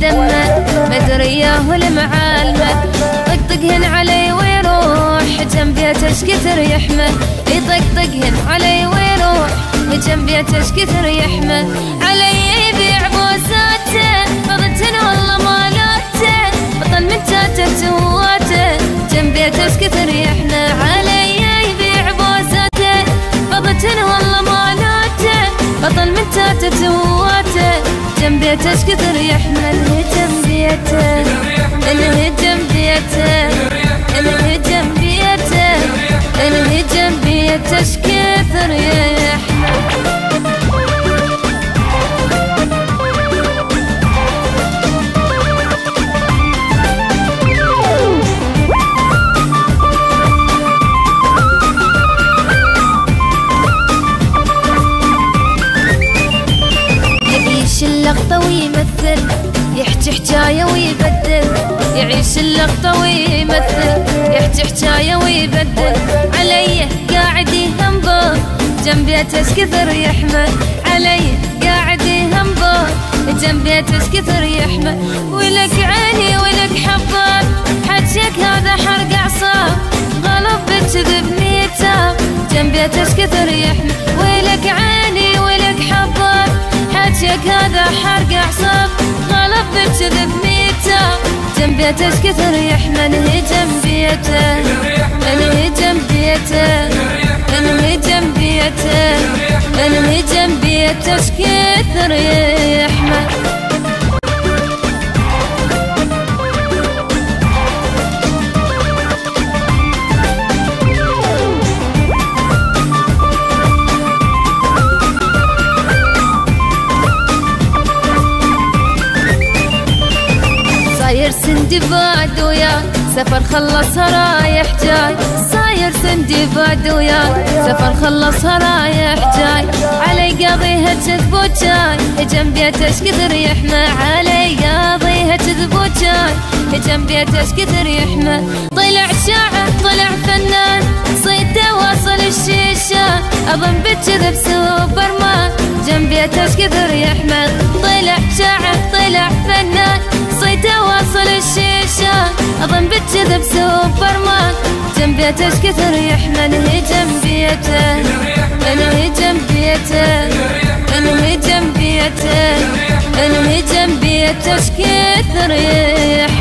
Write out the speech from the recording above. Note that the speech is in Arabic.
دمه مدريه والمعالمه طقطقهن علي ويروح جنبيته ايش كثر يحمى يطقطقهن علي ويروح جنبيته ايش كثر يحمى علي يبيع بوساته فضتن والله مالاته بطل من تاته تواته جنبيته ايش كثر يحمى علي يبيع بوساته فضتن والله مالاته بطل من تاته تواته جنبيته ايش كثر يحمى الهجم بيته الهجم بيته الهجم بيته الهجم بيته ايش كثر يحمى اللقطة ويمثل يحكي حكاية ويبدل يعيش اللقطة ويمثل يحكي حكاية ويبدل علي قاعد يهنبر جنبيته ايش كثر يحمى علي قاعد يهنبر جنبيته ايش كثر يحمى ولك عيني ولك حبار حكيك هذا حرق اعصاب غلط بكذب ميتاب جنبيته ايش كثر يحمى ولك عيني ولك حبار حكيك هذا حرق اعصاب غلط بكذب ميتاب جنبيته ايش كثر يحمى الهجم بيته الهجم بيته الهجم بيته الهجم بيته ايش كثر يحمى صاير سندباد وياك سفر خلصها رايح جاي صاير سندباد وياك سفر خلصها رايح جاي علي قاضيها كذب وجاي جنبيته ايش كثر يحمى علي قاضيها كذب وجاي جنبيته ايش كثر يحمى طلع شاعر طلع فنان صيته واصل الشيشان اظن بالكذب سوبرمان جنبيته ايش كثر يحمى طلع شاعر طلع فنان صيته واصل الشيشان اظن بالكذب سوبرمان جنبيته ايش كثر يحمى الهجم بيته الهجم بيته الهجم بيته الهجم بيته ايش كثر يحمى